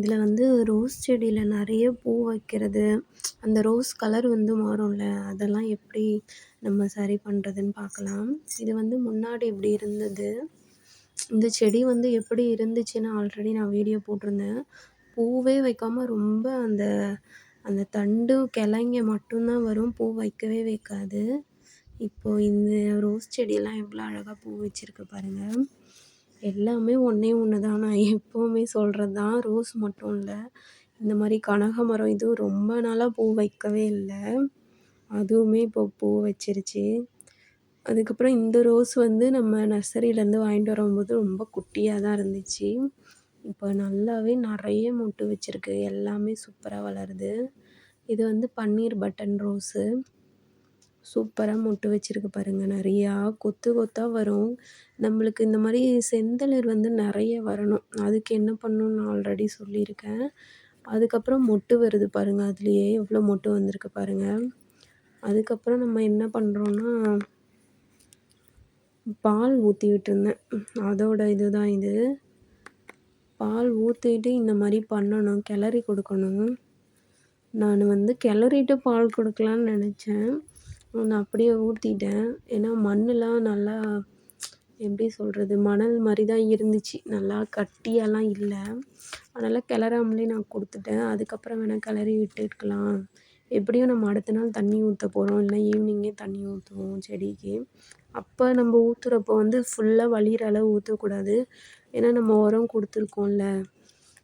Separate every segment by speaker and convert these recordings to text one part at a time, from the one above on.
Speaker 1: இதில வந்து ரோஸ் செடியில நெறைய பூ வைக்கிறது, அந்த ரோஸ் கலர் வந்து மாறும்ல, அதெல்லாம் எப்படி நம்ம சரி பண்ணுறதுன்னு பார்க்கலாம். இது வந்து முன்னாடி இப்படி இருந்தது. இந்த செடி வந்து எப்படி இருந்துச்சுன்னு ஆல்ரெடி நான் வீடியோ போட்டிருந்தேன். பூவே வைக்காம ரொம்ப அந்த அந்த தண்டு கிளைங்க மட்டும் தான் வரும். பூ வைக்கவே வைக்காது. இப்போ இந்த ரோஸ் செடியெல்லாம் எவ்வளோ அழகா பூ வச்சிருக்கு பாருங்க. எல்லாமே ஒண்ணே ஒண்ணு தான். நான் எப்பவுமே சொல்றது தான். ரோஸ் மட்டும் இல்ல. இந்த மாரி கனகாமரம் இதுவும் ரொம்ப நாளா பூ வைக்கவே இல்ல. அதுவுமே இப்போ பூ வச்சிருச்சு. அதுக்கப்புறம் இந்த ரோஸ் வந்து நம்ம நர்சரியிலேருந்து வாங்கிட்டு வரும்போது ரொம்ப குட்டியா தான் இருந்துச்சு. இப்போ நல்லாவே நெறைய மொட்டு வச்சிருக்கு. எல்லாமே சூப்பரா வளருது. இது வந்து பன்னீர் பட்டன் ரோஸு. சூப்பரா மொட்டு வச்சிருக்கு பாருங்க. நெறையா கொத்து கொத்தா வரும். நம்மளுக்கு இந்த மாரி செந்தளிர் வந்து நெறைய வரணும். அதுக்கு என்ன பண்ணணும்னு நான் ஆல்ரெடி சொல்லியிருக்கேன். அதுக்கப்புறம் மொட்டு வருது பாருங்க. அதுலயே எவ்வளோ மொட்டு வந்திருக்கு பாருங்க. அதுக்கப்புறம் நம்ம என்ன பண்ணுறோம்னா, பால் ஊத்தி விட்டுருந்தேன். அதோட இதுதான் இது. பால் ஊத்திட்டு இந்த மாரி பண்ணணும். கிளறி கொடுக்கணும். நான் வந்து கிளறிட்டு பால் கொடுக்கலான்னு நெனச்சேன். நான் அப்படியே ஊத்திட்டேன். ஏன்னா மண்ணுலாம் நல்லா எப்படி சொல்றது? மணல் மாரி தான் இருந்துச்சு. நல்லா கட்டியாலாம் இல்ல. அதனால கிளறாமலே நான் குடுத்துட்டேன். அதுக்கப்புறம் வேணா கிளறி விட்டுருக்கலாம். எப்படியும் நம்ம அடுத்த நாள் தண்ணி ஊத்த போறோம். இல்ல ஈவினிங்கே தண்ணி ஊத்துவோம் செடிக்கு. அப்ப நம்ம ஊத்துறப்போ வந்து ஃபுல்லா வழியிற அளவு ஊத்தக்கூடாது. ஏன்னா நம்ம உரம் குடுத்துருக்கோம்ல.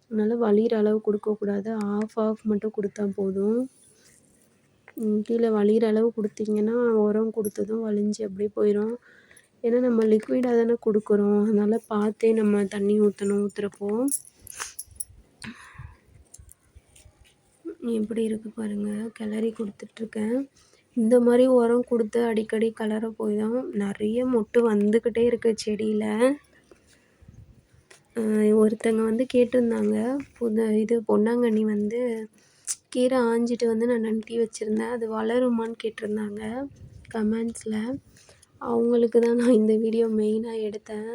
Speaker 1: அதனால வழியிற அளவு குடுக்கக்கூடாது. ஆஃப் மட்டும் குடுத்தா போதும். கீழ வழியிற அளவு குடுத்தீங்கன்னா, உரம் குடுத்ததும் வழிஞ்சு அப்படியே போயிரும். ஏன்னா நம்ம லிக்விடா தானே குடுக்குறோம். அதனால பார்த்தே நம்ம தண்ணி ஊத்தணும் ஊத்துறப்போ. எப்படி இருக்கு பாருங்க. கிளறி குடுத்துட்ருக்கேன். இந்த மாரி உரம் குடுத்து அடிக்கடி கலர போய் தான் நெறைய மொட்டு வந்துக்கிட்டே இருக்கு செடியில. ஒருத்தங்க வந்து கேட்டிருந்தாங்க. இது பொன்னாங்கண்ணி வந்து கீரை ஆஞ்சிட்டு வந்து நான் நட்டி வச்சிருந்தேன். அது வளருமான்னு கேட்டிருந்தாங்க கமெண்ட்ஸில. அவங்களுக்கு தான் நான் இந்த வீடியோ மெயினா எடுத்தேன்.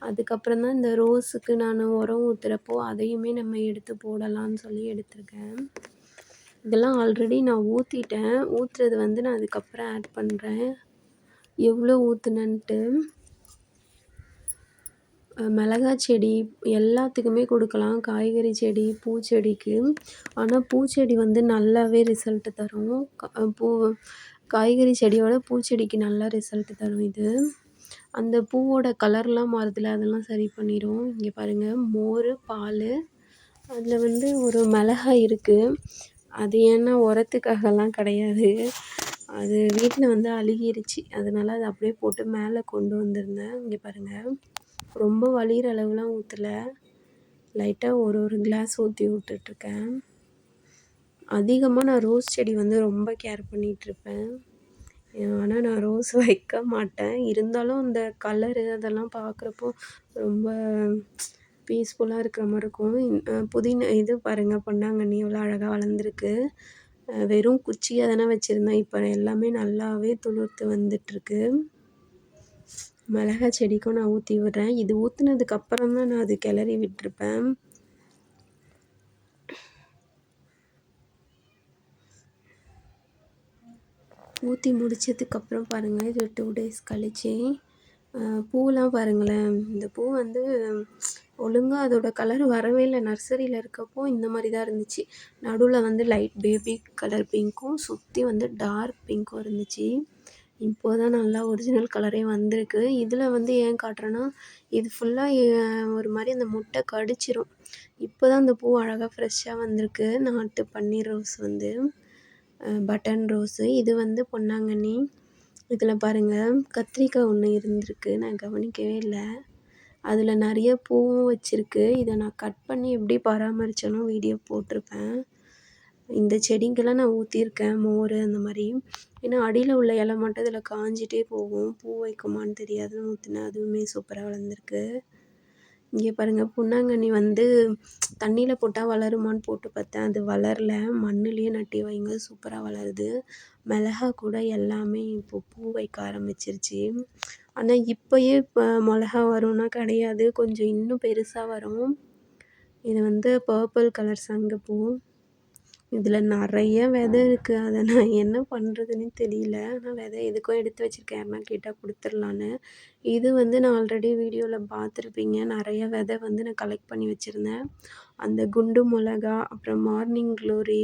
Speaker 1: அதுக்கப்புறம் தான் இந்த ரோஸுக்கு நான் உரம் ஊத்துறப்போ அதையுமே நம்ம எடுத்து போடலான்னு சொல்லி எடுத்திருக்கேன். இதெல்லாம் ஆல்ரெடி நான் ஊத்திட்டேன். ஊத்துறது வந்து நான் அதுக்கப்புறம் ஆட் பண்றேன். எவ்வளோ ஊத்துனேன்ட்டு. மிளகா செடி எல்லாத்துக்குமே கொடுக்கலாம். காய்கறி செடி, பூச்செடிக்கு. ஆனா பூச்செடி வந்து நல்லாவே ரிசல்ட் தரும். காய்கறி செடியோட பூச்செடிக்கு நல்லா ரிசல்ட் தரும் இது. அந்த பூவோட கலர்லாம் மாறுதுல, அதெல்லாம் சரி பண்ணிரும். இங்க பாருங்க மோரு, பாலு, அதில வந்து ஒரு மிளகாய் இருக்கு. அது ஏன்னா உரத்துக்காகலாம் கிடையாது. அது வீட்ல வந்து அழுகிருச்சு. அதனால அத அப்படியே போட்டு மேலே கொண்டு வந்திருந்தேன். இங்க பாருங்க. ரொம்ப வழியிற அளவுலாம் ஊத்தல. லைட்டா ஒரு கிளாஸ் ஊத்தி விட்டுட்டுருக்கேன். அதிகமா நான் ரோஸ் செடி வந்து ரொம்ப கேர் பண்ணிகிட்ருப்பேன். ஆனா நான் ரோஸ் வைக்க மாட்டேன். இருந்தாலும் இந்த கலரு அதெல்லாம் பார்க்குறப்போ ரொம்ப பீஸ்ஃபுல்லா இருக்கிற மாரி இருக்கும். புதினா இது பாருங்க பொன்னாங்கண்ணி எவ்வளோ அழகா வளர்ந்துருக்கு. வெறும் குச்சியா தானே வச்சிருந்தேன். இப்போ எல்லாமே நல்லாவே துளுர்த்து வந்துட்டுருக்கு. மிளகா செடிக்கும் நான் ஊத்தி விடுறேன். இது ஊத்துனதுக்கு அப்புறம் தான் நான் அது கிளறி விட்டுருப்பேன். ஊத்தி முடிச்சதுக்கப்புறம் பாருங்க, இது 2 டேஸ் கழிச்சு பூலாம் பாருங்களேன். இந்த பூ வந்து ஒழுங்கா அதோட கலர் வரவே இல்ல. நர்சரியில இருக்கப்போ இந்த மாரி தான் இருந்துச்சு. நடுவுல வந்து லைட் பேபி கலர் பிங்க்கும், சுத்தி வந்து டார்க் பிங்க்கும் இருந்துச்சு. இப்போ தான் நல்லா ஒரிஜினல் கலரே வந்திருக்கு. இதில வந்து ஏன் காட்டுறேன்னா, இது ஃபுல்லா ஒரு மாரி அந்த முட்டை கடிச்சிரும். இப்போ தான் அந்த பூ அழகா ஃப்ரெஷ்ஷா வந்திருக்கு. நாட்டு பன்னீர் ரோஸ் வந்து பட்டன் ரோஸு. இது வந்து பொன்னாங்கண்ணி. இதில பாருங்க கத்திரிக்காய் ஒண்ணு இருந்திருக்கு. நான் கவனிக்கவே இல்ல. அதில நெறைய பூவும் வச்சிருக்கு. இத நான் கட் பண்ணி எப்படி பராமரிச்சேனோ வீடியோ போட்டிருப்பேன். இந்த செடிக்கெல்லாம் நான் ஊத்தியிருக்கேன் மோரு அந்த மாரி. ஏன்னா அடியில உள்ள இலை மட்டும் இதில காஞ்சிட்டே போகும். பூ வைக்குமான்னு தெரியாதுன்னு ஊத்துனேன். அதுவுமே சூப்பரா வளர்ந்துருக்கு. இங்கே பாருங்க பொன்னாங்கண்ணி வந்து தண்ணீல போட்டா வளருமான்னு போட்டு பார்த்தேன். அது வளரல. மண்ணுலயே நட்டி வைங்க சூப்பரா வளருது. மிளகா கூட எல்லாமே இப்போ பூ வைக்க ஆரம்பிச்சிருச்சு. ஆனா இப்பயே மொளகா வரும்னா கிடையாது. கொஞ்சம் இன்னும் பெருசா வரும். இது வந்து பர்பிள் கலர் சங்குப்பூ. இதில நெறைய விதை இருக்கு. அத நான் என்ன பண்ணுறதுன்னே தெரியல. ஆனா விதை எதுக்கோ எடுத்து வச்சிருக்கேன். யாருனா கேட்டா குடுத்துர்லான்னு. இது வந்து நான் ஆல்ரெடி வீடியோல பார்த்துருப்பீங்க. நெறைய விதை வந்து நான் கலெக்ட் பண்ணி வச்சிருந்தேன். அந்த குண்டு மிளகா, அப்புறம் மார்னிங் க்ளோரி